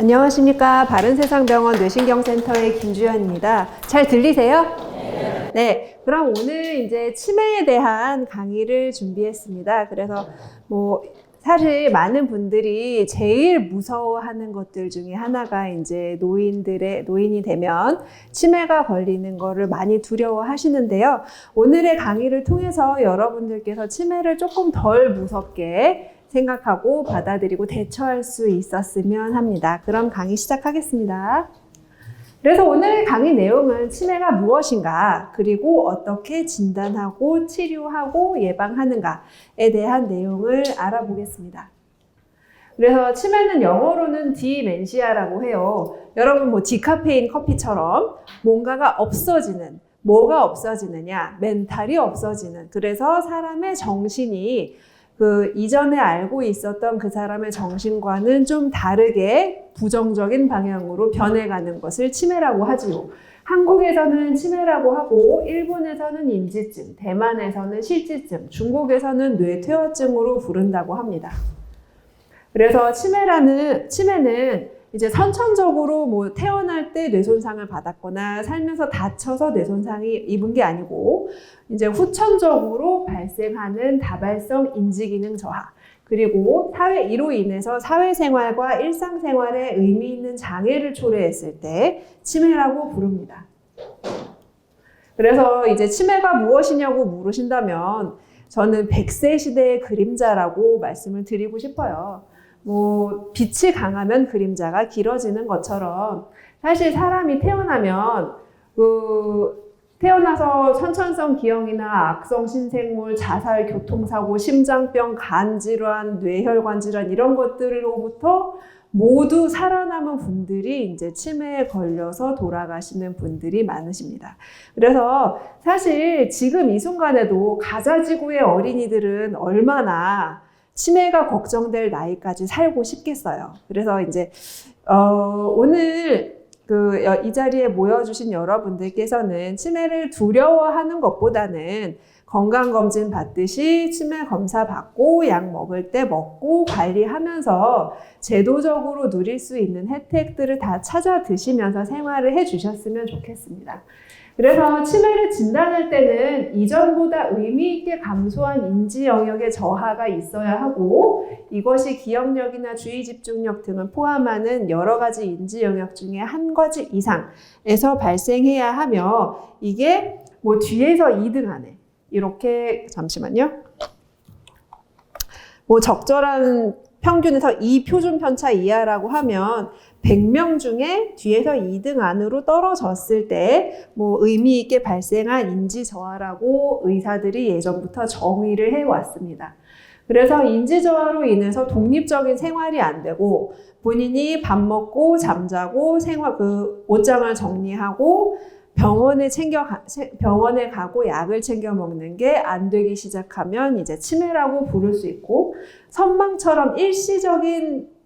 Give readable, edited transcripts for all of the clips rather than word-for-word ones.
안녕하십니까. 바른세상병원 뇌신경센터의 김주현입니다. 잘 들리세요? 네. 그럼 오늘 이제 치매에 대한 강의를 준비했습니다. 그래서 사실 많은 분들이 제일 무서워하는 것들 중에 하나가 이제 노인이 되면 치매가 걸리는 거를 많이 두려워하시는데요. 오늘의 강의를 통해서 여러분들께서 치매를 조금 덜 무섭게 생각하고 받아들이고 대처할 수 있었으면 합니다. 그럼 강의 시작하겠습니다. 그래서 오늘 강의 내용은 치매가 무엇인가, 그리고 어떻게 진단하고 치료하고 예방하는가에 대한 내용을 알아보겠습니다. 그래서 치매는 영어로는 디멘시아라고 해요. 여러분 디카페인 커피처럼 뭔가가 없어지는, 뭐가 없어지느냐? 멘탈이 없어지는. 그래서 사람의 정신이 이전에 알고 있었던 그 사람의 정신과는 좀 다르게 부정적인 방향으로 변해가는 것을 치매라고 하지요. 한국에서는 치매라고 하고, 일본에서는 인지증, 대만에서는 실지증, 중국에서는 뇌퇴화증으로 부른다고 합니다. 그래서 치매는 이제 선천적으로 태어날 때 뇌손상을 받았거나 살면서 다쳐서 뇌손상이 입은 게 아니고, 이제 후천적으로 발생하는 다발성 인지기능 저하, 그리고 이로 인해서 사회생활과 일상생활에 의미 있는 장애를 초래했을 때 치매라고 부릅니다. 그래서 이제 치매가 무엇이냐고 물으신다면 저는 100세 시대의 그림자라고 말씀을 드리고 싶어요. 빛이 강하면 그림자가 길어지는 것처럼 사실 사람이 태어나서 선천성 기형이나 악성 신생물, 자살, 교통사고, 심장병, 간질환, 뇌혈관 질환 이런 것들로부터 모두 살아남은 분들이 이제 치매에 걸려서 돌아가시는 분들이 많으십니다. 그래서 사실 지금 이 순간에도 가자지구의 어린이들은 얼마나 치매가 걱정될 나이까지 살고 싶겠어요. 그래서 이제 오늘 이 자리에 모여주신 여러분들께서는 치매를 두려워하는 것보다는 건강검진 받듯이 치매 검사 받고 약 먹을 때 먹고 관리하면서 제도적으로 누릴 수 있는 혜택들을 다 찾아 드시면서 생활을 해 주셨으면 좋겠습니다. 그래서 치매를 진단할 때는 이전보다 의미 있게 감소한 인지 영역의 저하가 있어야 하고, 이것이 기억력이나 주의 집중력 등을 포함하는 여러 가지 인지 영역 중에 한 가지 이상에서 발생해야 하며, 이게 뒤에서 2등 안에 이렇게 잠시만요. 적절한 평균에서 2표준 편차 이하라고 하면 100명 중에 뒤에서 2등 안으로 떨어졌을 때 의미 있게 발생한 인지 저하라고 의사들이 예전부터 정의를 해왔습니다. 그래서 인지 저하로 인해서 독립적인 생활이 안 되고, 본인이 밥 먹고 잠자고 옷장을 정리하고 병원에 가고 약을 챙겨 먹는 게 안 되기 시작하면 이제 치매라고 부를 수 있고, 선망처럼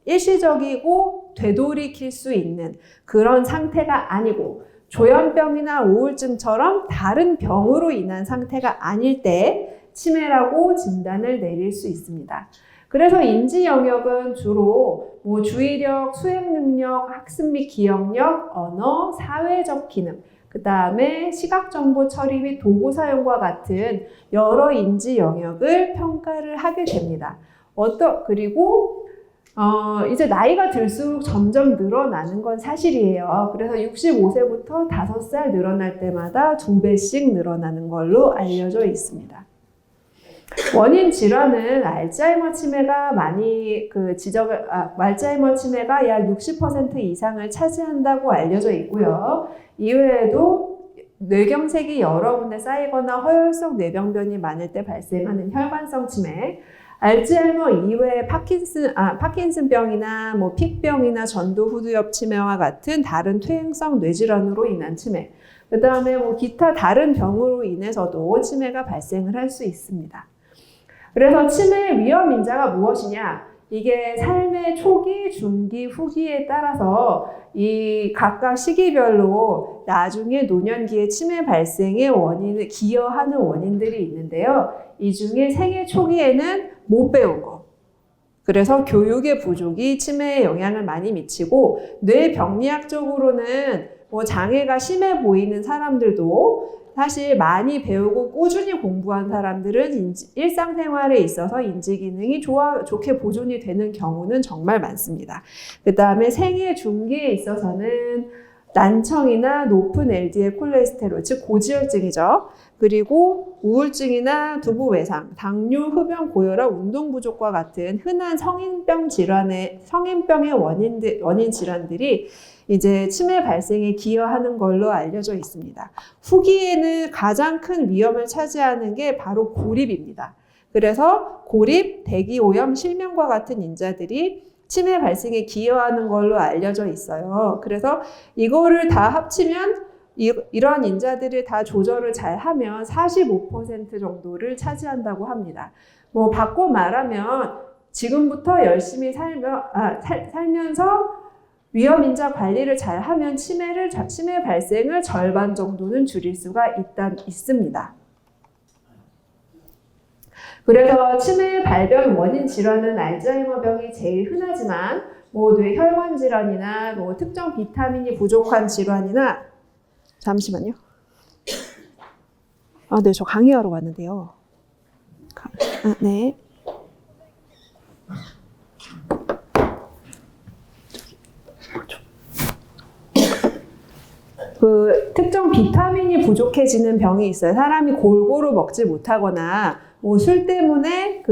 일시적이고 되돌이킬 수 있는 그런 상태가 아니고, 조현병이나 우울증처럼 다른 병으로 인한 상태가 아닐 때 치매라고 진단을 내릴 수 있습니다. 그래서 인지 영역은 주로 주의력, 수행 능력, 학습 및 기억력, 언어, 사회적 기능, 그 다음에 시각정보 처리 및 도구 사용과 같은 여러 인지 영역을 평가를 하게 됩니다. 그리고 이제 나이가 들수록 점점 늘어나는 건 사실이에요. 그래서 65세부터 5살 늘어날 때마다 2배씩 늘어나는 걸로 알려져 있습니다. 원인 질환은 알츠하이머 치매가 알츠하이머 치매가 약 60% 이상을 차지한다고 알려져 있고요. 이외에도 뇌경색이 여러 군데 쌓이거나 허혈성 뇌병변이 많을 때 발생하는 혈관성 치매, 알츠하이머 이외에 파킨슨병이나 픽병이나 전두후두엽 치매와 같은 다른 퇴행성 뇌질환으로 인한 치매, 그 다음에 기타 다른 병으로 인해서도 치매가 발생을 할 수 있습니다. 그래서 치매의 위험 인자가 무엇이냐? 이게 삶의 초기, 중기, 후기에 따라서 이 각각 시기별로 나중에 노년기에 치매 발생의 원인을 기여하는 원인들이 있는데요. 이 중에 생애 초기에는 못 배운 거, 그래서 교육의 부족이 치매에 영향을 많이 미치고 뇌병리학적으로는 뭐 장애가 심해 보이는 사람들도 사실 많이 배우고 꾸준히 공부한 사람들은 일상생활에 있어서 인지기능이 좋게 보존이 되는 경우는 정말 많습니다. 그 다음에 생애 중기에 있어서는 난청이나 높은 LDL 콜레스테롤, 즉 고지혈증이죠. 그리고 우울증이나 두부 외상, 당뇨, 흡연, 고혈압, 운동 부족과 같은 흔한 성인병의 원인 질환들이 이제 치매 발생에 기여하는 걸로 알려져 있습니다. 후기에는 가장 큰 위험을 차지하는 게 바로 고립입니다. 그래서 고립, 대기오염, 실명과 같은 인자들이 치매 발생에 기여하는 걸로 알려져 있어요. 그래서 이거를 다 합치면 이런 인자들을 다 조절을 잘 하면 45% 정도를 차지한다고 합니다. 뭐 바꿔 말하면 지금부터 열심히 살면서 위험인자 관리를 잘 하면 치매 발생을 절반 정도는 줄일 수가 있습니다. 그래서 치매 발병 원인 질환은 알츠하이머병이 제일 흔하지만 뭐 뇌혈관 질환이나 뭐 특정 비타민이 부족한 질환이나 잠시만요. 네, 저 강의하러 왔는데요. 네. 그 특정 비타민이 부족해지는 병이 있어요. 사람이 골고루 먹지 못하거나 뭐 술 때문에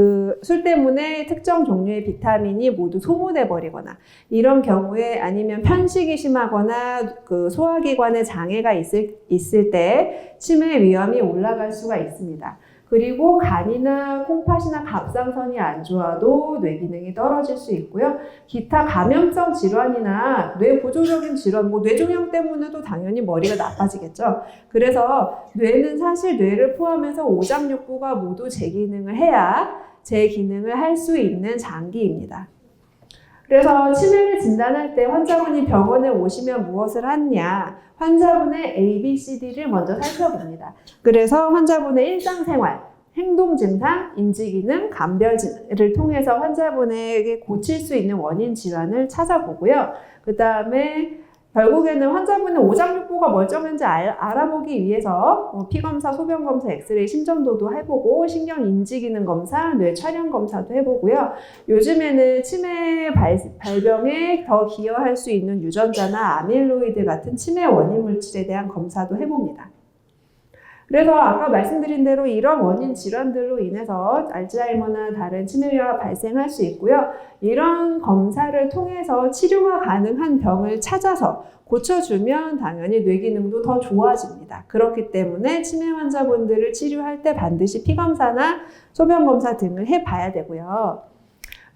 특정 종류의 비타민이 모두 소모돼 버리거나 이런 경우에 아니면 편식이 심하거나 그 소화기관에 장애가 있을 때 치매 위험이 올라갈 수가 있습니다. 그리고 간이나 콩팥이나 갑상선이 안 좋아도 뇌 기능이 떨어질 수 있고요. 기타 감염성 질환이나 뇌 구조적인 질환, 뭐 뇌종양 때문에도 당연히 머리가 나빠지겠죠. 그래서 뇌는 사실 뇌를 포함해서 오장육부가 모두 재기능을 해야 재기능을 할 수 있는 장기입니다. 그래서 치매를 진단할 때 환자분이 병원에 오시면 무엇을 하느냐? 환자분의 ABCD를 먼저 살펴봅니다. 그래서 환자분의 일상생활, 행동 증상, 인지기능, 감별을 통해서 환자분에게 고칠 수 있는 원인 질환을 찾아보고요. 그 다음에 결국에는 환자분의 오장육부가 멀쩡한지 알아보기 위해서 피검사, 소변검사, 엑스레이, 심전도도 해보고 신경인지기능 검사, 뇌 촬영 검사도 해보고요. 요즘에는 치매 발병에 더 기여할 수 있는 유전자나 아밀로이드 같은 치매 원인 물질에 대한 검사도 해봅니다. 그래서 아까 말씀드린 대로 이런 원인 질환들로 인해서 알츠하이머나 다른 치매가 발생할 수 있고요. 이런 검사를 통해서 치료가 가능한 병을 찾아서 고쳐주면 당연히 뇌 기능도 더 좋아집니다. 그렇기 때문에 치매 환자분들을 치료할 때 반드시 피검사나 소변검사 등을 해봐야 되고요.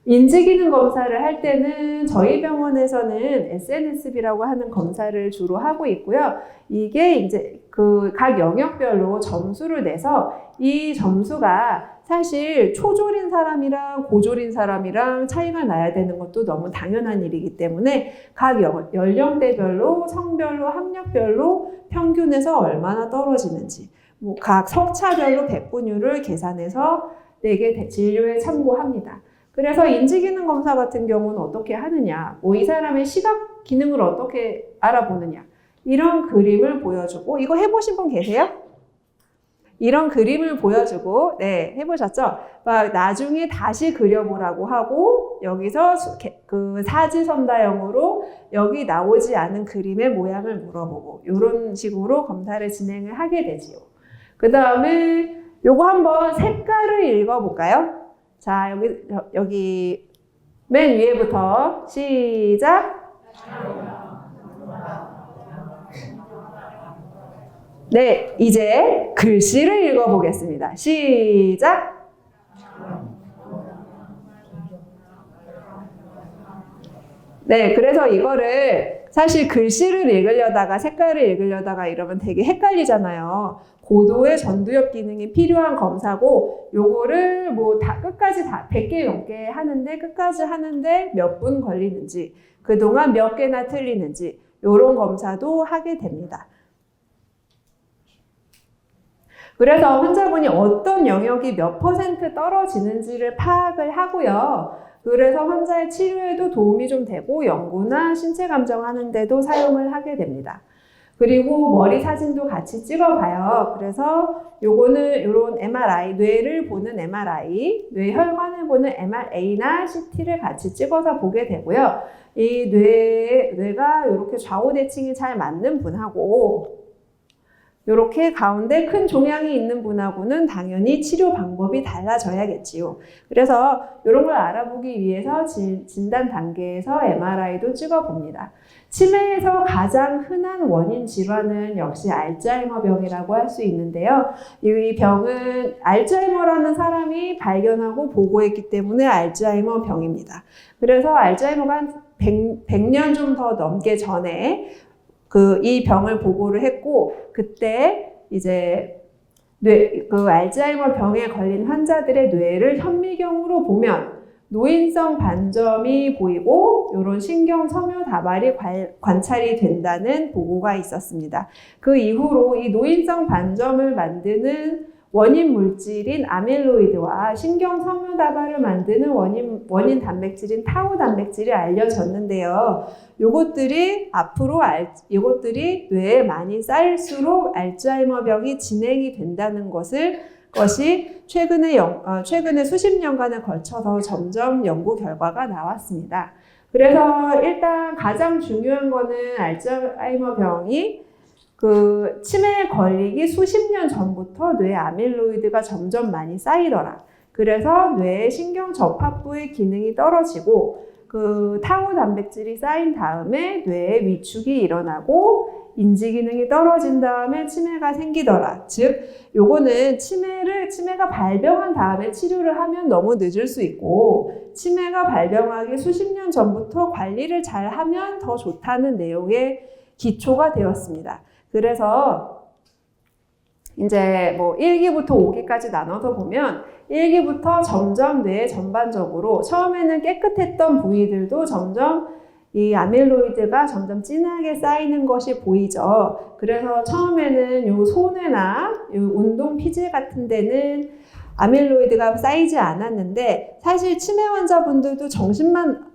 인지기능 검사를 할 때는 저희 병원에서는 SNSB라고 하는 검사를 주로 하고 있고요. 이게 이제 그 각 영역별로 점수를 내서 이 점수가 사실 초졸인 사람이랑 고졸인 사람이랑 차이가 나야 되는 것도 너무 당연한 일이기 때문에 각 연령대별로, 성별로, 학력별로 평균에서 얼마나 떨어지는지, 뭐 각 석차별로 백분율을 계산해서 내게 진료에 참고합니다. 그래서 인지기능 검사 같은 경우는 어떻게 하느냐, 뭐 이 사람의 시각 기능을 어떻게 알아보느냐, 이런 그림을 보여주고, 이거 해보신 분 계세요? 이런 그림을 보여주고, 네, 해보셨죠? 막 나중에 다시 그려보라고 하고, 여기서 그 사지선다형으로 여기 나오지 않은 그림의 모양을 물어보고, 이런 식으로 검사를 진행을 하게 되지요. 그 다음에 요거 한번 색깔을 읽어볼까요? 자, 여기 맨 위에부터 시작. 네, 이제 글씨를 읽어보겠습니다. 시작. 네, 그래서 이거를 사실 글씨를 읽으려다가 색깔을 읽으려다가 이러면 되게 헷갈리잖아요. 고도의 전두엽 기능이 필요한 검사고, 요거를 뭐 다 끝까지 다 100개 넘게 하는데 끝까지 하는데 몇 분 걸리는지, 그동안 몇 개나 틀리는지, 요런 검사도 하게 됩니다. 그래서 환자분이 어떤 영역이 몇 % 떨어지는지를 파악을 하고요. 그래서 환자의 치료에도 도움이 좀 되고 연구나 신체 감정하는 데도 사용을 하게 됩니다. 그리고 머리 사진도 같이 찍어봐요. 그래서 요거는 요런 MRI, 뇌를 보는 MRI, 뇌 혈관을 보는 MRA나 CT를 같이 찍어서 보게 되고요. 이 뇌가 이렇게 좌우 대칭이 잘 맞는 분하고 이렇게 가운데 큰 종양이 있는 분하고는 당연히 치료 방법이 달라져야겠지요. 그래서 이런 걸 알아보기 위해서 진단 단계에서 MRI도 찍어봅니다. 치매에서 가장 흔한 원인 질환은 역시 알츠하이머 병이라고 할 수 있는데요. 이 병은 알츠하이머라는 사람이 발견하고 보고했기 때문에 알츠하이머 병입니다. 그래서 알츠하이머가 한 100년 좀 더 넘게 전에 이 병을 보고를 했고, 그때 이제 알츠하이머 병에 걸린 환자들의 뇌를 현미경으로 보면 노인성 반점이 보이고 이런 신경 섬유 다발이 관찰이 된다는 보고가 있었습니다. 그 이후로 이 노인성 반점을 만드는 원인 물질인 아밀로이드와 신경 섬유 다발을 만드는 원인 단백질인 타우 단백질이 알려졌는데요. 요것들이 이것들이 뇌에 많이 쌓일수록 알츠하이머 병이 진행이 된다는 것이 최근에 수십 년간에 걸쳐서 점점 연구 결과가 나왔습니다. 그래서 일단 가장 중요한 거는 알츠하이머 병이 치매에 걸리기 수십 년 전부터 뇌 아밀로이드가 점점 많이 쌓이더라. 그래서 뇌의 신경 접합부의 기능이 떨어지고 타우 단백질이 쌓인 다음에 뇌의 위축이 일어나고 인지 기능이 떨어진 다음에 치매가 생기더라. 즉, 요거는 치매가 발병한 다음에 치료를 하면 너무 늦을 수 있고, 치매가 발병하기 수십 년 전부터 관리를 잘 하면 더 좋다는 내용의 기초가 되었습니다. 그래서 이제 1기부터 5기까지 나눠서 보면 1기부터 점점 뇌 전반적으로 처음에는 깨끗했던 부위들도 점점 이 아밀로이드가 점점 진하게 쌓이는 것이 보이죠. 그래서 처음에는 요 손해나 요 운동 피질 같은 데는 아밀로이드가 쌓이지 않았는데 사실 치매 환자분들도 정신만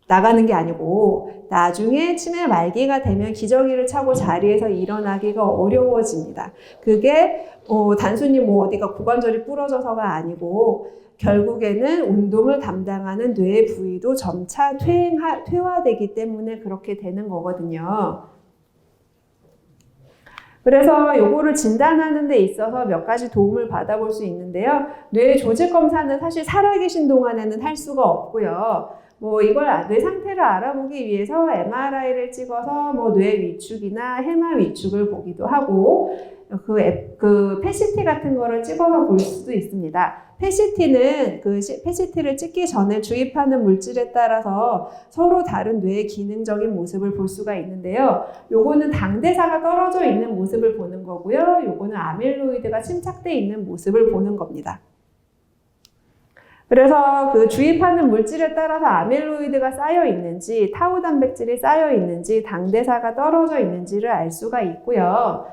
나가는 게 아니고 나중에 치매 말기가 되면 기저귀를 차고 자리에서 일어나기가 어려워집니다. 그게 단순히 어디가 고관절이 부러져서가 아니고 결국에는 운동을 담당하는 뇌의 부위도 점차 퇴화되기 때문에 그렇게 되는 거거든요. 그래서 요거를 진단하는 데 있어서 몇 가지 도움을 받아볼 수 있는데요. 뇌 조직 검사는 사실 살아계신 동안에는 할 수가 없고요. 뇌 상태를 알아보기 위해서 MRI를 찍어서 뇌 위축이나 해마 위축을 보기도 하고, PET 같은 거를 찍어서 볼 수도 있습니다. PET를 찍기 전에 주입하는 물질에 따라서 서로 다른 뇌의 기능적인 모습을 볼 수가 있는데요. 요거는 당대사가 떨어져 있는 모습을 보는 거고요. 요거는 아밀로이드가 침착돼 있는 모습을 보는 겁니다. 그래서 주입하는 물질에 따라서 아밀로이드가 쌓여 있는지, 타우 단백질이 쌓여 있는지, 당대사가 떨어져 있는지를 알 수가 있고요.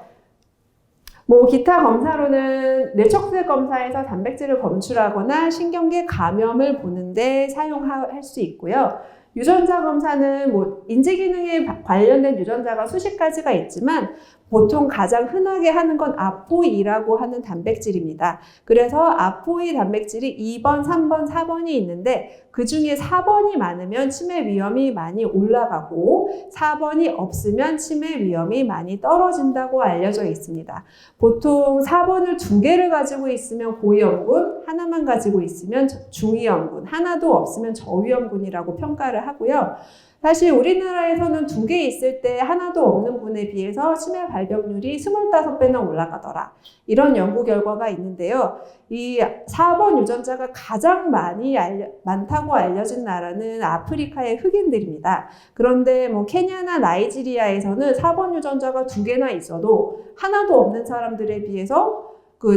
기타 검사로는 뇌척술 검사에서 단백질을 검출하거나 신경계 감염을 보는데 사용할 수 있고요. 유전자 검사는 인지 기능에 관련된 유전자가 수십 가지가 있지만 보통 가장 흔하게 하는 건 아포이라고 하는 단백질입니다. 그래서 아포이 단백질이 2번, 3번, 4번이 있는데 그 중에 4번이 많으면 치매 위험이 많이 올라가고 4번이 없으면 치매 위험이 많이 떨어진다고 알려져 있습니다. 보통 4번을 2개를 가지고 있으면 고위험군, 하나만 가지고 있으면 중위험군, 하나도 없으면 저위험군이라고 평가를 하고요. 사실 우리나라에서는 2개 있을 때 하나도 없는 분에 비해서 치매 발병률이 25배나 올라가더라. 이런 연구 결과가 있는데요. 이 4번 유전자가 가장 많다고 알려진 나라는 아프리카의 흑인들입니다. 그런데 케냐나 나이지리아에서는 4번 유전자가 2개나 있어도 하나도 없는 사람들에 비해서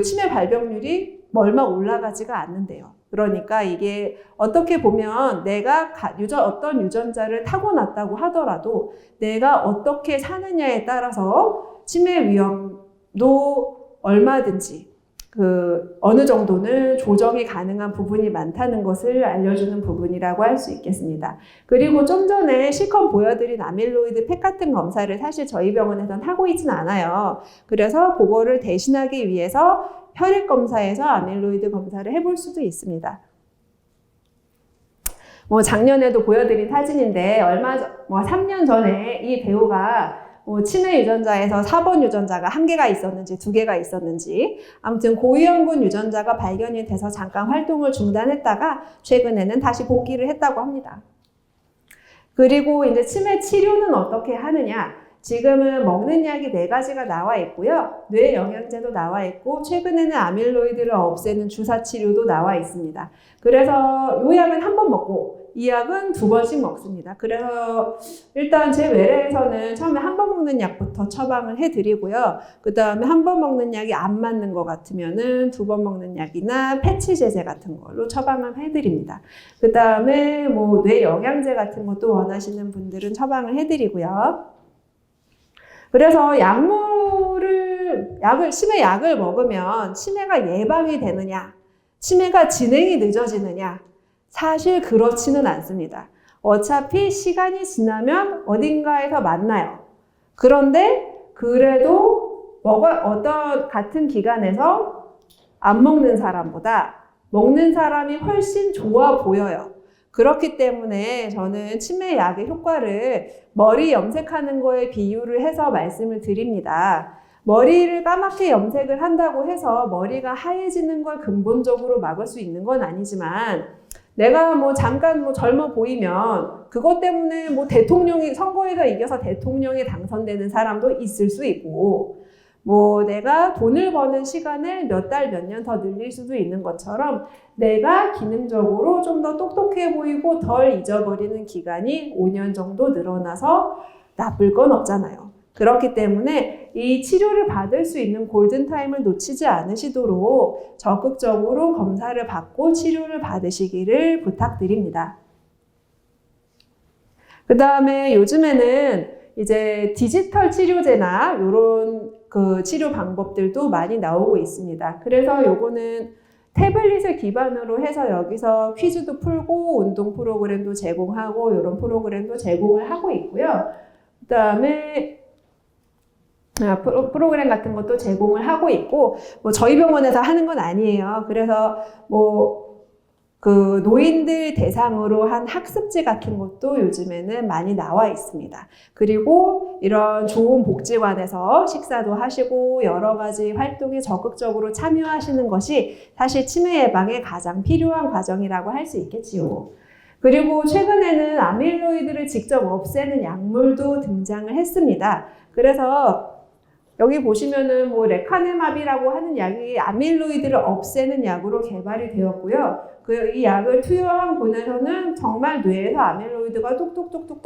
치매 발병률이 얼마 올라가지가 않는데요. 그러니까 이게 어떻게 보면 내가 어떤 유전자를 타고났다고 하더라도 내가 어떻게 사느냐에 따라서 치매 위험도 얼마든지 어느 정도는 조정이 가능한 부분이 많다는 것을 알려주는 부분이라고 할 수 있겠습니다. 그리고 좀 전에 실컷 보여드린 아밀로이드 펫 같은 검사를 사실 저희 병원에서는 하고 있진 않아요. 그래서 그거를 대신하기 위해서 혈액 검사에서 아밀로이드 검사를 해볼 수도 있습니다. 작년에도 보여드린 사진인데 3년 전에 이 배우가 치매 유전자에서 4번 유전자가 1개가 있었는지 2개가 있었는지 아무튼 고위험군 유전자가 발견이 돼서 잠깐 활동을 중단했다가 최근에는 다시 복귀를 했다고 합니다. 그리고 이제 치매 치료는 어떻게 하느냐? 지금은 먹는 약이 4가지가 나와 있고요. 뇌 영양제도 나와 있고 최근에는 아밀로이드를 없애는 주사 치료도 나와 있습니다. 그래서 이 약은 1번 먹고 이 약은 2번씩 먹습니다. 그래서 일단 제 외래에서는 처음에 1번 먹는 약부터 처방을 해드리고요. 그 다음에 1번 먹는 약이 안 맞는 것 같으면은 2번 먹는 약이나 패치 제제 같은 걸로 처방을 해드립니다. 그 다음에 뇌 영양제 같은 것도 원하시는 분들은 처방을 해드리고요. 그래서 치매 약을 먹으면 치매가 예방이 되느냐, 치매가 진행이 늦어지느냐, 사실 그렇지는 않습니다. 어차피 시간이 지나면 어딘가에서 만나요. 그런데 그래도 어떤 같은 기간에서 안 먹는 사람보다 먹는 사람이 훨씬 좋아 보여요. 그렇기 때문에 저는 치매 약의 효과를 머리 염색하는 거에 비유를 해서 말씀을 드립니다. 머리를 까맣게 염색을 한다고 해서 머리가 하얘지는 걸 근본적으로 막을 수 있는 건 아니지만 내가 잠깐 젊어 보이면 그것 때문에 선거에서 이겨서 대통령이 당선되는 사람도 있을 수 있고 내가 돈을 버는 시간을 몇 달, 몇 년 더 늘릴 수도 있는 것처럼 내가 기능적으로 좀 더 똑똑해 보이고 덜 잊어버리는 기간이 5년 정도 늘어나서 나쁠 건 없잖아요. 그렇기 때문에 이 치료를 받을 수 있는 골든타임을 놓치지 않으시도록 적극적으로 검사를 받고 치료를 받으시기를 부탁드립니다. 그 다음에 요즘에는 이제 디지털 치료제나 이런 치료 방법들도 많이 나오고 있습니다. 그래서 요거는 태블릿을 기반으로 해서 여기서 퀴즈도 풀고 운동 프로그램도 제공하고 이런 프로그램도 제공을 하고 있고요. 그 다음에 프로그램 같은 것도 제공을 하고 있고 저희 병원에서 하는 건 아니에요. 그래서 노인들 대상으로 한 학습지 같은 것도 요즘에는 많이 나와 있습니다. 그리고 이런 좋은 복지관에서 식사도 하시고 여러 가지 활동에 적극적으로 참여하시는 것이 사실 치매 예방에 가장 필요한 과정이라고 할 수 있겠지요. 그리고 최근에는 아밀로이드를 직접 없애는 약물도 등장을 했습니다. 그래서 여기 보시면은 레카네마비라고 하는 약이 아밀로이드를 없애는 약으로 개발이 되었고요. 이 약을 투여한 분에서는 정말 뇌에서 아밀로이드가 뚝뚝뚝뚝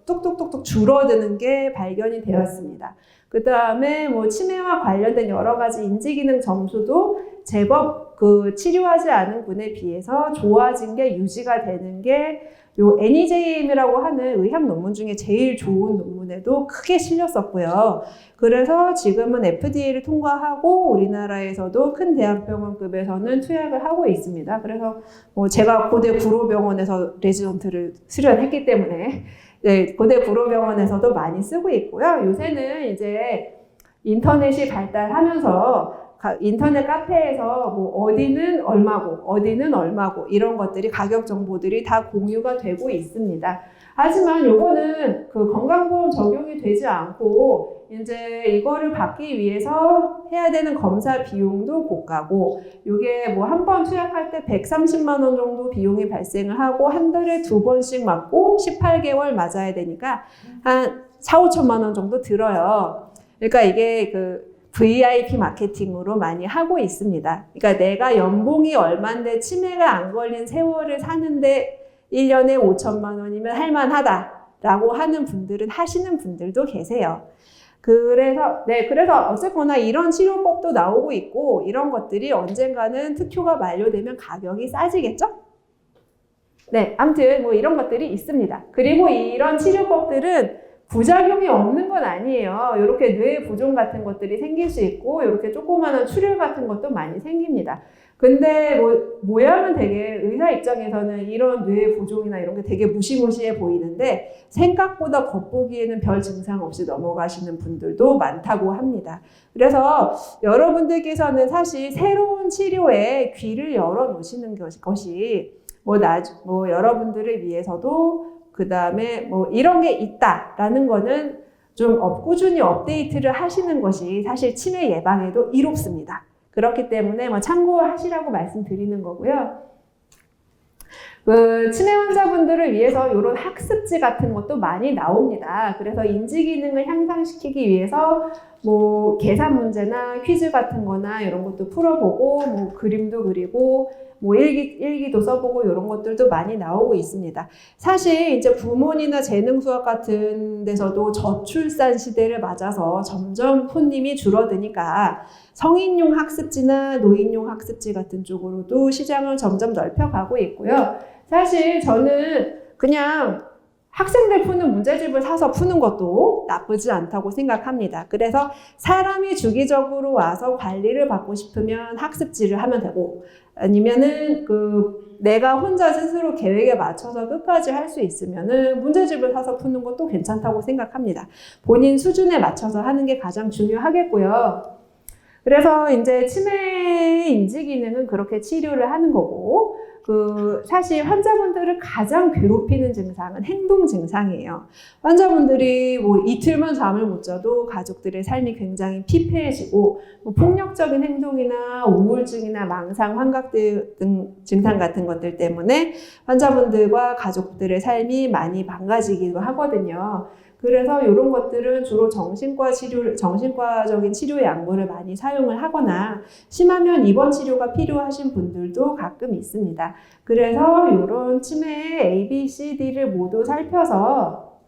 뚝뚝뚝뚝 줄어드는 게 발견이 되었습니다. 그 다음에 치매와 관련된 여러 가지 인지기능 점수도 제법 치료하지 않은 분에 비해서 좋아진 게 유지가 되는 게 요 NEJM이라고 하는 의학 논문 중에 제일 좋은 논문에도 크게 실렸었고요. 그래서 지금은 FDA를 통과하고 우리나라에서도 큰 대학병원급에서는 투약을 하고 있습니다. 그래서 제가 고대 구로병원에서 레지던트를 수련했기 때문에 고대 구로병원에서도 많이 쓰고 있고요. 요새는 이제 인터넷이 발달하면서 인터넷 카페에서 어디는 얼마고 이런 것들이 가격 정보들이 다 공유가 되고 있습니다. 하지만 요거는 건강보험 적용이 되지 않고 이제 이거를 받기 위해서 해야 되는 검사 비용도 고가고 요게 한 번 투약할 때 130만 원 정도 비용이 발생을 하고 한 달에 2번씩 맞고 18개월 맞아야 되니까 한 4, 5천만 원 정도 들어요. 그러니까 이게 VIP 마케팅으로 많이 하고 있습니다. 그러니까 내가 연봉이 얼만데 치매가 안 걸린 세월을 사는데 1년에 5천만 원이면 할만하다라고 하시는 분들도 계세요. 그래서 어쨌거나 이런 치료법도 나오고 있고 이런 것들이 언젠가는 특효가 만료되면 가격이 싸지겠죠? 네, 아무튼 이런 것들이 있습니다. 그리고 이런 치료법들은 부작용이 없는 건 아니에요. 이렇게 뇌 부종 같은 것들이 생길 수 있고 이렇게 조그마한 출혈 같은 것도 많이 생깁니다. 근데 모양은 되게 의사 입장에서는 이런 뇌 부종이나 이런 게 되게 무시무시해 보이는데 생각보다 겉보기에는 별 증상 없이 넘어가시는 분들도 많다고 합니다. 그래서 여러분들께서는 사실 새로운 치료에 귀를 열어 놓으시는 것이 여러분들을 위해서도 그 다음에 이런 게 있다라는 거는 좀 꾸준히 업데이트를 하시는 것이 사실 치매 예방에도 이롭습니다. 그렇기 때문에 참고하시라고 말씀드리는 거고요. 치매 환자분들을 위해서 이런 학습지 같은 것도 많이 나옵니다. 그래서 인지 기능을 향상시키기 위해서 계산 문제나 퀴즈 같은 거나 이런 것도 풀어보고 그림도 그리고 일기도 써보고 이런 것들도 많이 나오고 있습니다. 사실 이제 부문이나 재능수학 같은 데서도 저출산 시대를 맞아서 점점 손님이 줄어드니까 성인용 학습지나 노인용 학습지 같은 쪽으로도 시장을 점점 넓혀가고 있고요. 사실 저는 그냥 학생들 푸는 문제집을 사서 푸는 것도 나쁘지 않다고 생각합니다. 그래서 사람이 주기적으로 와서 관리를 받고 싶으면 학습지를 하면 되고, 아니면은 내가 혼자 스스로 계획에 맞춰서 끝까지 할 수 있으면은 문제집을 사서 푸는 것도 괜찮다고 생각합니다. 본인 수준에 맞춰서 하는 게 가장 중요하겠고요. 그래서 이제 치매 인지 기능은 그렇게 치료를 하는 거고, 사실 환자분들을 가장 괴롭히는 증상은 행동 증상이에요. 환자분들이 이틀만 잠을 못 자도 가족들의 삶이 굉장히 피폐해지고, 폭력적인 행동이나 우울증이나 망상, 환각들 등 증상 같은 것들 때문에 환자분들과 가족들의 삶이 많이 망가지기도 하거든요. 그래서 이런 것들은 주로 정신과적인 치료 약물을 많이 사용을 하거나 심하면 입원 치료가 필요하신 분들도 가끔 있습니다. 그래서 이런 치매의 A, B, C, D를 모두 살펴서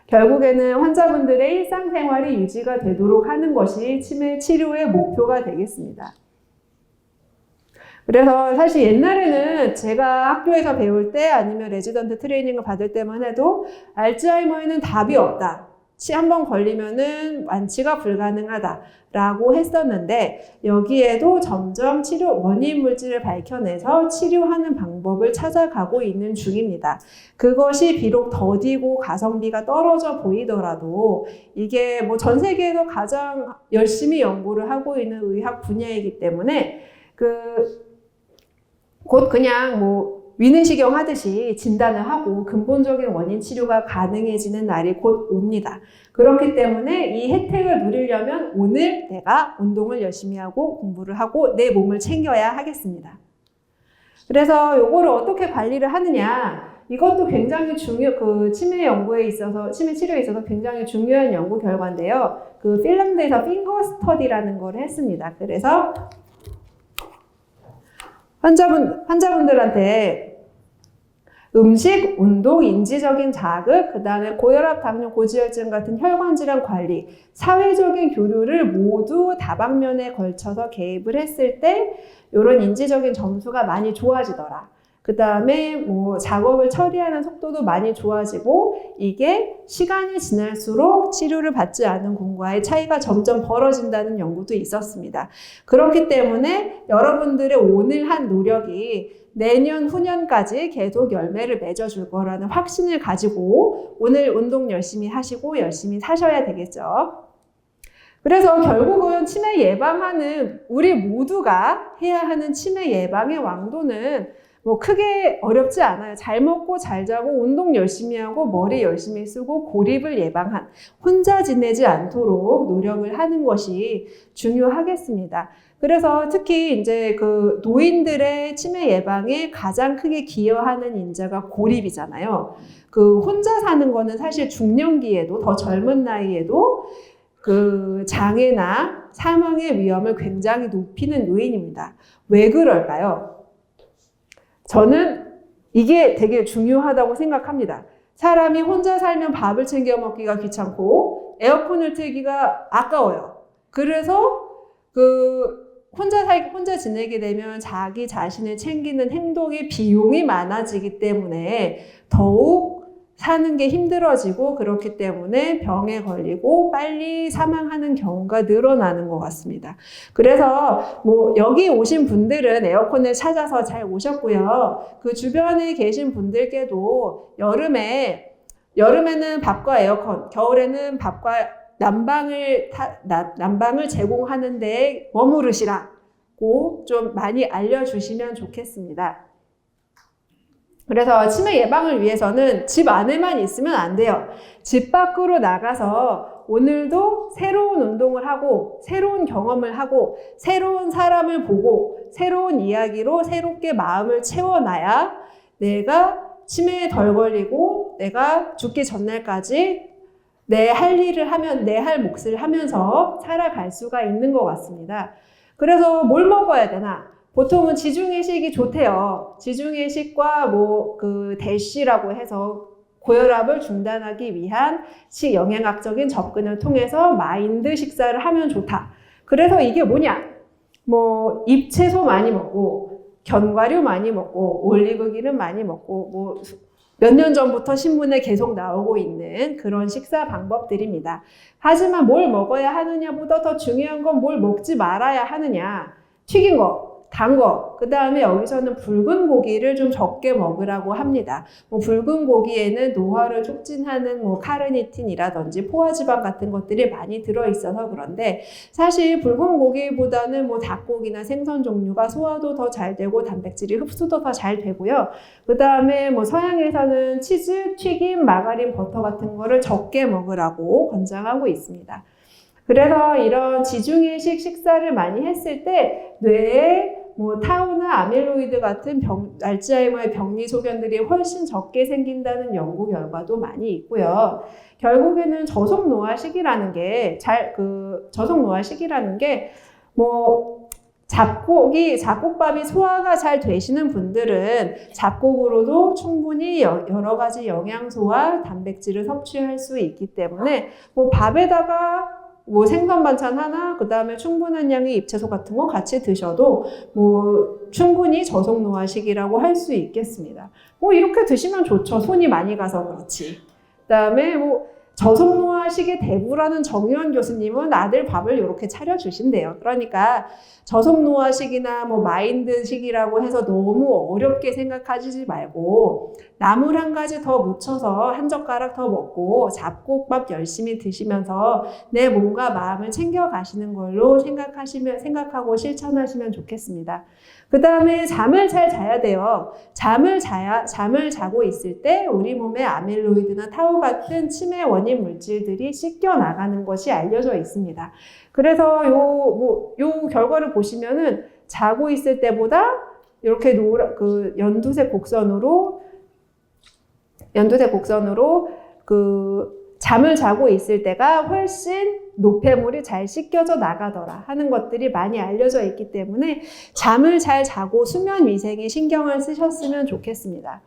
결국에는 환자분들의 일상생활이 유지가 되도록 하는 것이 치매 치료의 목표가 되겠습니다. 그래서 사실 옛날에는 제가 학교에서 배울 때 아니면 레지던트 트레이닝을 받을 때만 해도 알츠하이머에는 답이 없다. 한번 걸리면은 완치가 불가능하다라고 했었는데 여기에도 점점 원인 물질을 밝혀내서 치료하는 방법을 찾아가고 있는 중입니다. 그것이 비록 더디고 가성비가 떨어져 보이더라도 이게 전 세계에서 가장 열심히 연구를 하고 있는 의학 분야이기 때문에 곧 그냥 위내시경 하듯이 진단을 하고 근본적인 원인 치료가 가능해지는 날이 곧 옵니다. 그렇기 때문에 이 혜택을 누리려면 오늘 내가 운동을 열심히 하고 공부를 하고 내 몸을 챙겨야 하겠습니다. 그래서 요거를 어떻게 관리를 하느냐, 이것도 굉장히 치매 연구에 있어서, 치매 치료에 있어서 굉장히 중요한 연구 결과인데요. 핀란드에서 핑거 스터디라는 걸 했습니다. 그래서 환자분들한테 음식, 운동, 인지적인 자극, 그 다음에 고혈압, 당뇨, 고지혈증 같은 혈관질환 관리, 사회적인 교류를 모두 다방면에 걸쳐서 개입을 했을 때 이런 인지적인 점수가 많이 좋아지더라. 그 다음에 작업을 처리하는 속도도 많이 좋아지고 이게 시간이 지날수록 치료를 받지 않은 군과의 차이가 점점 벌어진다는 연구도 있었습니다. 그렇기 때문에 여러분들의 오늘 한 노력이 내년 후년까지 계속 열매를 맺어줄 거라는 확신을 가지고 오늘 운동 열심히 하시고 열심히 사셔야 되겠죠. 그래서 결국은 치매 예방하는 우리 모두가 해야 하는 치매 예방의 왕도는 크게 어렵지 않아요. 잘 먹고 잘 자고 운동 열심히 하고 머리 열심히 쓰고 고립을 예방한, 혼자 지내지 않도록 노력을 하는 것이 중요하겠습니다. 그래서 특히 이제 노인들의 치매 예방에 가장 크게 기여하는 인자가 고립이잖아요. 혼자 사는 거는 사실 중년기에도 더 젊은 나이에도 장애나 사망의 위험을 굉장히 높이는 요인입니다. 왜 그럴까요? 저는 이게 되게 중요하다고 생각합니다. 사람이 혼자 살면 밥을 챙겨 먹기가 귀찮고 에어컨을 틀기가 아까워요. 그래서 혼자 지내게 되면 자기 자신을 챙기는 행동의 비용이 많아지기 때문에 더욱 사는 게 힘들어지고 그렇기 때문에 병에 걸리고 빨리 사망하는 경우가 늘어나는 것 같습니다. 그래서 뭐 여기 오신 분들은 에어컨을 찾아서 잘 오셨고요. 그 주변에 계신 분들께도 여름에는 밥과 에어컨, 겨울에는 밥과 난방을 제공하는 데에 머무르시라고 좀 많이 알려주시면 좋겠습니다. 그래서 치매 예방을 위해서는 집 안에만 있으면 안 돼요. 집 밖으로 나가서 오늘도 새로운 운동을 하고 새로운 경험을 하고 새로운 사람을 보고 새로운 이야기로 새롭게 마음을 채워놔야 내가 치매에 덜 걸리고 내가 죽기 전날까지 내 할 일을 하면 내 할 몫을 하면서 살아갈 수가 있는 것 같습니다. 그래서 뭘 먹어야 되나? 보통은 지중해식이 좋대요. 지중해식과 대시라고 해서 고혈압을 중단하기 위한 영양학적인 접근을 통해서 마인드 식사를 하면 좋다. 그래서 이게 뭐냐? 잎채소 많이 먹고, 견과류 많이 먹고, 올리브기름 많이 먹고, 몇 년 전부터 신문에 계속 나오고 있는 그런 식사 방법들입니다. 하지만 뭘 먹어야 하느냐보다 더 중요한 건 뭘 먹지 말아야 하느냐. 튀긴 거, 단 거, 그 다음에 여기서는 붉은 고기를 좀 적게 먹으라고 합니다. 붉은 고기에는 노화를 촉진하는 카르니틴이라든지 포화지방 같은 것들이 많이 들어있어서 그런데 사실 붉은 고기보다는 닭고기나 생선 종류가 소화도 더 잘 되고 단백질이 흡수도 더 잘 되고요. 그 다음에 서양에서는 치즈, 튀김, 마가린, 버터 같은 거를 적게 먹으라고 권장하고 있습니다. 그래서 이런 지중해식 식사를 많이 했을 때 뇌에 타우나 아밀로이드 같은 알츠하이머의 병리 소견들이 훨씬 적게 생긴다는 연구 결과도 많이 있고요. 결국에는 저속노화식이라는 게 잡곡밥이 소화가 잘 되시는 분들은 잡곡으로도 충분히 여러 가지 영양소와 단백질을 섭취할 수 있기 때문에 밥에다가 생선 반찬 하나, 그 다음에 충분한 양의 잎채소 같은 거 같이 드셔도 충분히 저속노화식이라고 할 수 있겠습니다. 이렇게 드시면 좋죠. 손이 많이 가서 그렇지. 그 다음에 저속노화식의 대부라는 정유환 교수님은 아들 밥을 이렇게 차려주신대요. 그러니까 저속노화식이나 마인드식이라고 해서 너무 어렵게 생각하지 말고 나물 한 가지 더 묻혀서 한 젓가락 더 먹고 잡곡밥 열심히 드시면서 내 몸과 마음을 챙겨가시는 걸로 생각하고 실천하시면 좋겠습니다. 그 다음에 잠을 잘 자야 돼요. 잠을 자고 있을 때 우리 몸에 아밀로이드나 타우 같은 치매 원인 물질들이 씻겨 나가는 것이 알려져 있습니다. 그래서 요 결과를 보시면은 자고 있을 때보다 이렇게 연두색 곡선으로 잠을 자고 있을 때가 훨씬 노폐물이 잘 씻겨져 나가더라 하는 것들이 많이 알려져 있기 때문에 잠을 잘 자고 수면 위생에 신경을 쓰셨으면 좋겠습니다.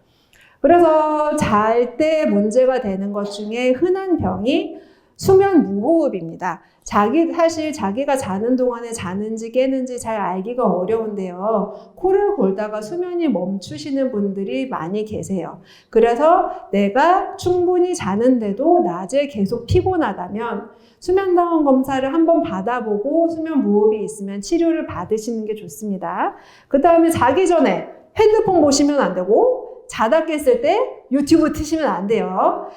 그래서 잘 때 문제가 되는 것 중에 흔한 병이 수면 무호흡입니다. 사실 자기가 자는 동안에 자는지 깨는지 잘 알기가 어려운데요. 코를 골다가 수면이 멈추시는 분들이 많이 계세요. 그래서 내가 충분히 자는데도 낮에 계속 피곤하다면 수면다원 검사를 한번 받아보고 수면 무호흡이 있으면 치료를 받으시는 게 좋습니다. 그 다음에 자기 전에 핸드폰 보시면 안 되고 자다 깼을 때 유튜브 트시면 안 돼요.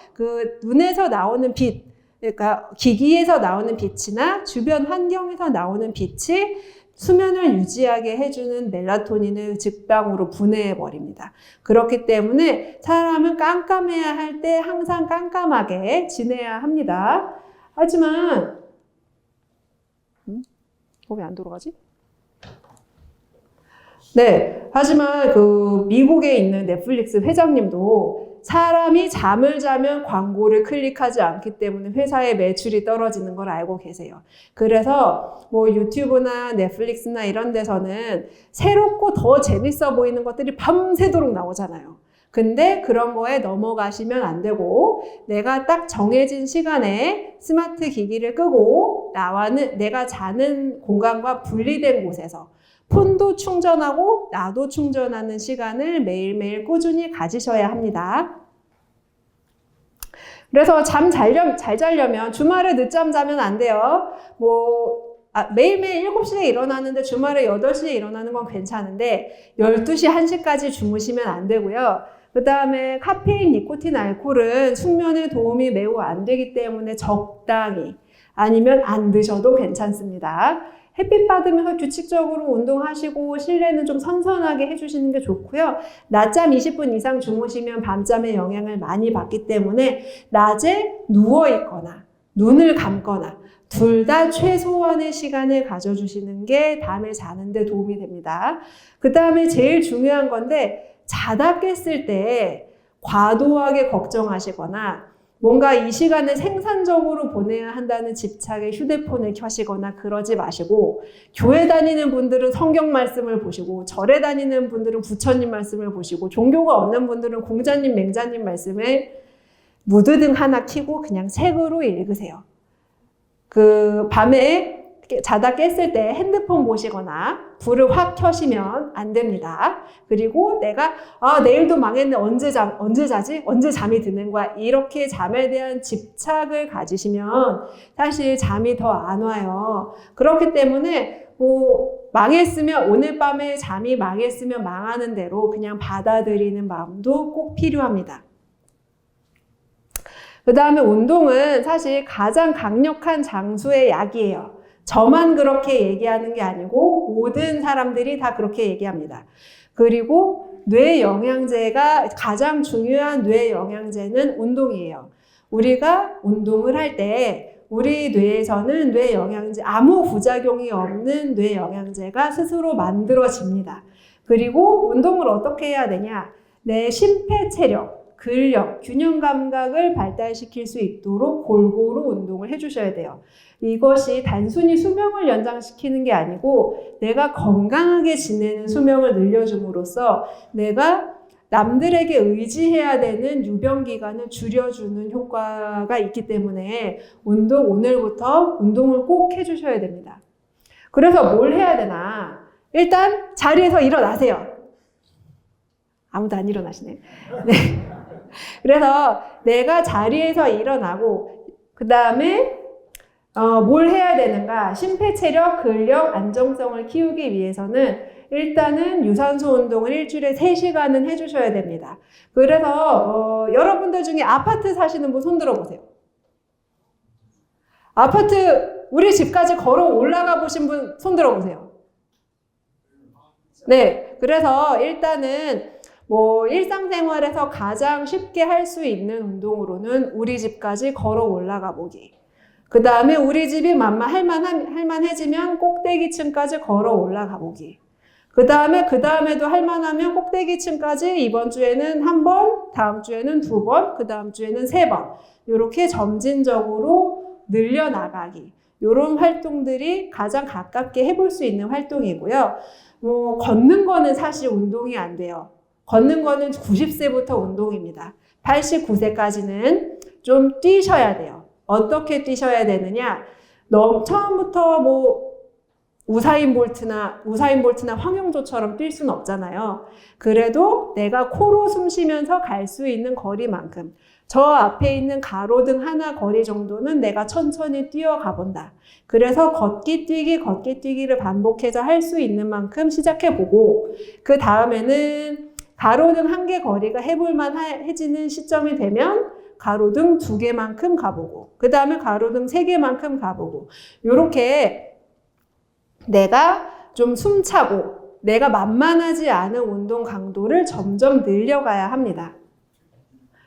눈에서 나오는 빛, 그러니까 기기에서 나오는 빛이나 주변 환경에서 나오는 빛이 수면을 유지하게 해주는 멜라토닌을 직방으로 분해해 버립니다. 그렇기 때문에 사람은 깜깜해야 할 때 항상 깜깜하게 지내야 합니다. 하지만 왜 안 돌아가지? 네, 하지만 미국에 있는 넷플릭스 회장님도 사람이 잠을 자면 광고를 클릭하지 않기 때문에 회사의 매출이 떨어지는 걸 알고 계세요. 그래서 유튜브나 넷플릭스나 이런 데서는 새롭고 더 재밌어 보이는 것들이 밤새도록 나오잖아요. 근데 그런 거에 넘어가시면 안 되고 내가 딱 정해진 시간에 스마트 기기를 끄고 내가 자는 공간과 분리된 곳에서 폰도 충전하고 나도 충전하는 시간을 매일매일 꾸준히 가지셔야 합니다. 그래서 잘 자려면 주말에 늦잠 자면 안 돼요. 매일매일 7시에 일어나는데 주말에 8시에 일어나는 건 괜찮은데 12시, 1시까지 주무시면 안 되고요. 그 다음에 카페인, 니코틴, 알코올은 숙면에 도움이 매우 안 되기 때문에 적당히 아니면 안 드셔도 괜찮습니다. 햇빛 받으면서 규칙적으로 운동하시고 실내는 좀 선선하게 해주시는 게 좋고요. 낮잠 20분 이상 주무시면 밤잠에 영향을 많이 받기 때문에 낮에 누워있거나 눈을 감거나 둘 다 최소한의 시간을 가져주시는 게 밤에 자는데 도움이 됩니다. 그 다음에 제일 중요한 건데 자다 깼을 때 과도하게 걱정하시거나 뭔가 이 시간을 생산적으로 보내야 한다는 집착에 휴대폰을 켜시거나 그러지 마시고 교회 다니는 분들은 성경 말씀을 보시고 절에 다니는 분들은 부처님 말씀을 보시고 종교가 없는 분들은 공자님, 맹자님 말씀을 무드등 하나 켜고 그냥 책으로 읽으세요. 밤에 자다 깼을 때 핸드폰 보시거나 불을 확 켜시면 안 됩니다. 그리고 내가 내일도 망했네, 언제 자지? 언제 잠이 드는 거야? 이렇게 잠에 대한 집착을 가지시면 사실 잠이 더 안 와요. 그렇기 때문에 망했으면 오늘 밤에 잠이 망했으면 망하는 대로 그냥 받아들이는 마음도 꼭 필요합니다. 그 다음에 운동은 사실 가장 강력한 장수의 약이에요. 저만 그렇게 얘기하는 게 아니고 모든 사람들이 다 그렇게 얘기합니다. 그리고 뇌 영양제가 가장 중요한 뇌 영양제는 운동이에요. 우리가 운동을 할 때 우리 뇌에서는 뇌 영양제, 아무 부작용이 없는 뇌 영양제가 스스로 만들어집니다. 그리고 운동을 어떻게 해야 되냐? 내 심폐체력, 근력, 균형 감각을 발달시킬 수 있도록 골고루 운동을 해주셔야 돼요. 이것이 단순히 수명을 연장시키는 게 아니고 내가 건강하게 지내는 수명을 늘려줌으로써 내가 남들에게 의지해야 되는 유병기간을 줄여주는 효과가 있기 때문에 오늘부터 운동을 꼭 해주셔야 됩니다. 그래서 뭘 해야 되나? 일단 자리에서 일어나세요. 아무도 안 일어나시네. 네. 그래서 내가 자리에서 일어나고 그 다음에 뭘 해야 되는가? 심폐체력, 근력, 안정성을 키우기 위해서는 일단은 유산소 운동을 일주일에 3시간은 해주셔야 됩니다. 그래서 여러분들 중에 아파트 사시는 분 손 들어보세요. 아파트 우리 집까지 걸어 올라가 보신 분 손 들어보세요. 네, 그래서 일단은 일상생활에서 가장 쉽게 할 수 있는 운동으로는 우리 집까지 걸어 올라가 보기. 그 다음에 우리 집이 할만해지면 꼭대기층까지 걸어 올라가 보기. 그 다음에도 할만하면 꼭대기층까지 이번 주에는 1번, 다음 주에는 2번, 그 다음 주에는 3번. 이렇게 점진적으로 늘려나가기. 이런 활동들이 가장 가깝게 해볼 수 있는 활동이고요. 걷는 거는 사실 운동이 안 돼요. 걷는 거는 90세부터 운동입니다. 89세까지는 좀 뛰셔야 돼요. 어떻게 뛰셔야 되느냐? 처음부터 우사인 볼트나 황영조처럼 뛸 수는 없잖아요. 그래도 내가 코로 숨 쉬면서 갈 수 있는 거리만큼 저 앞에 있는 가로등 하나 거리 정도는 내가 천천히 뛰어가 본다. 그래서 걷기 뛰기를 반복해서 할 수 있는 만큼 시작해보고 그 다음에는 가로등 1개 거리가 해볼만해지는 시점이 되면 가로등 2개만큼 가보고 그 다음에 가로등 3개만큼 가보고 이렇게 내가 좀 숨차고 내가 만만하지 않은 운동 강도를 점점 늘려가야 합니다.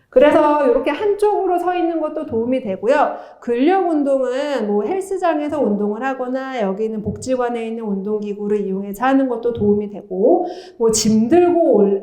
그래서 이렇게 한쪽으로 서 있는 것도 도움이 되고요. 근력 운동은 헬스장에서 운동을 하거나 여기는 복지관에 있는 운동기구를 이용해서 하는 것도 도움이 되고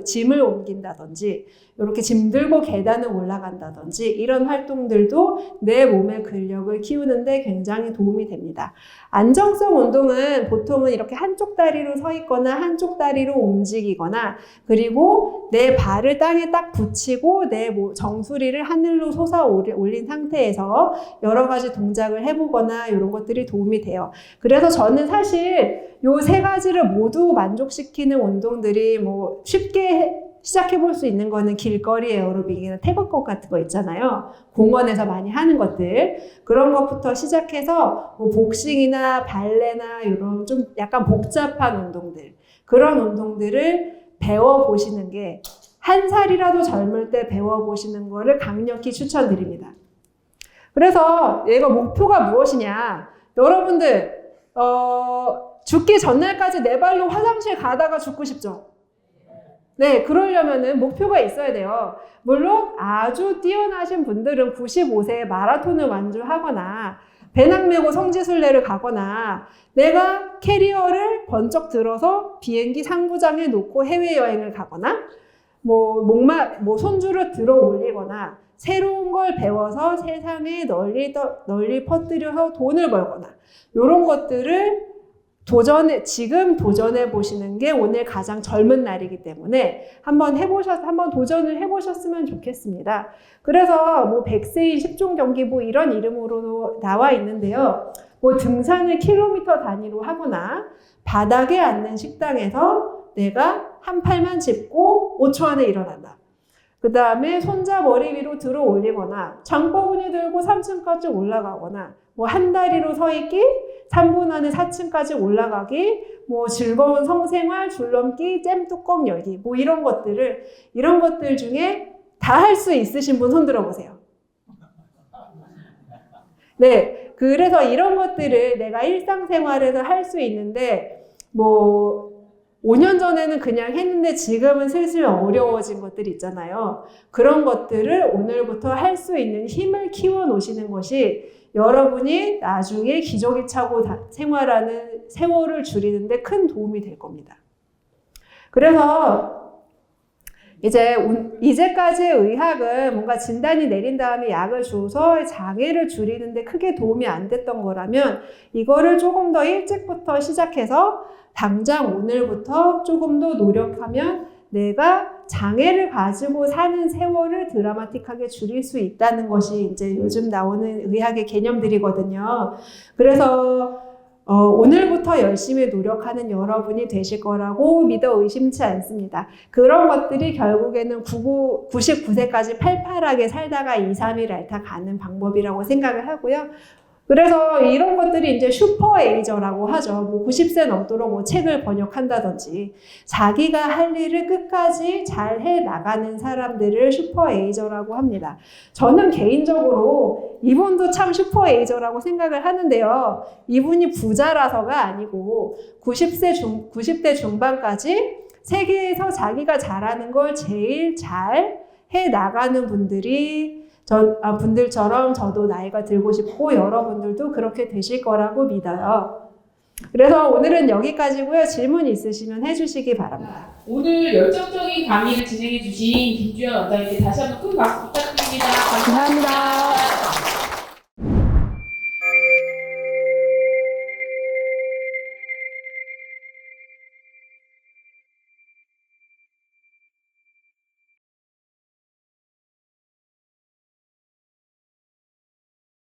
짐을 옮긴다든지 이렇게 짐 들고 계단을 올라간다든지 이런 활동들도 내 몸의 근력을 키우는데 굉장히 도움이 됩니다. 안정성 운동은 보통은 이렇게 한쪽 다리로 서 있거나 한쪽 다리로 움직이거나 그리고 내 발을 땅에 딱 붙이고 내 정수리를 하늘로 솟아 올린 상태에서 여러 가지 동작을 해보거나 이런 것들이 도움이 돼요. 그래서 저는 사실 요 3가지를 모두 만족시키는 운동들이 쉽게 시작해 볼 수 있는 거는 길거리 에어로빅이나 태극곡 같은 거 있잖아요. 공원에서 많이 하는 것들. 그런 것부터 시작해서 뭐 복싱이나 발레나 이런 좀 약간 복잡한 운동들. 그런 운동들을 배워보시는 게 한 살이라도 젊을 때 배워보시는 거를 강력히 추천드립니다. 그래서 얘가 목표가 무엇이냐. 여러분들 죽기 전날까지 내 발로 화장실 가다가 죽고 싶죠? 네, 그러려면은 목표가 있어야 돼요. 물론 아주 뛰어나신 분들은 95세에 마라톤을 완주하거나 배낭 메고 성지순례를 가거나 내가 캐리어를 번쩍 들어서 비행기 상부장에 놓고 해외여행을 가거나 뭐 손주를 들어 올리거나 새로운 걸 배워서 세상에 널리 퍼뜨려서 돈을 벌거나 이런 것들을 지금 도전해 보시는 게 오늘 가장 젊은 날이기 때문에 한번 도전을 해보셨으면 좋겠습니다. 그래서 뭐 100세인 10종 경기 뭐 이런 이름으로 나와 있는데요. 뭐 등산을 킬로미터 단위로 하거나 바닥에 앉는 식당에서 내가 한 팔만 짚고 5초 안에 일어난다. 그 다음에 손자 머리 위로 들어 올리거나 장바구니 들고 3층까지 올라가거나 뭐 한 다리로 서 있기, 3분 안에 4층까지 올라가기, 뭐 즐거운 성생활, 줄넘기, 잼뚜껑 열기 뭐 이런 것들 중에 다 할 수 있으신 분 손 들어보세요. 네, 그래서 이런 것들을 내가 일상생활에서 할 수 있는데 뭐 5년 전에는 그냥 했는데 지금은 슬슬 어려워진 것들이 있잖아요. 그런 것들을 오늘부터 할 수 있는 힘을 키워 놓으시는 것이 여러분이 나중에 기저귀 차고 생활하는 세월을 줄이는데 큰 도움이 될 겁니다. 그래서 이제까지의 의학은 뭔가 진단이 내린 다음에 약을 줘서 장애를 줄이는데 크게 도움이 안 됐던 거라면 이거를 조금 더 일찍부터 시작해서 당장 오늘부터 조금 더 노력하면 내가 장애를 가지고 사는 세월을 드라마틱하게 줄일 수 있다는 것이 이제 요즘 나오는 의학의 개념들이거든요. 그래서 오늘부터 열심히 노력하는 여러분이 되실 거라고 믿어 의심치 않습니다. 그런 것들이 결국에는 99세까지 팔팔하게 살다가 2, 3일 앓다 가는 방법이라고 생각을 하고요. 그래서 이런 것들이 이제 슈퍼에이저라고 하죠. 뭐 90세 넘도록 뭐 책을 번역한다든지 자기가 할 일을 끝까지 잘 해 나가는 사람들을 슈퍼에이저라고 합니다. 저는 개인적으로 이분도 참 슈퍼에이저라고 생각을 하는데요. 이분이 부자라서가 아니고 90대 중반까지 세계에서 자기가 잘하는 걸 제일 잘 해 나가는 분들처럼 저도 나이가 들고 싶고 여러분들도 그렇게 되실 거라고 믿어요. 그래서 오늘은 여기까지고요. 질문 있으시면 해주시기 바랍니다. 오늘 열정적인 강의를 진행해 주신 김주연 원장님께 다시 한번 큰 박수 부탁드립니다. 감사합니다.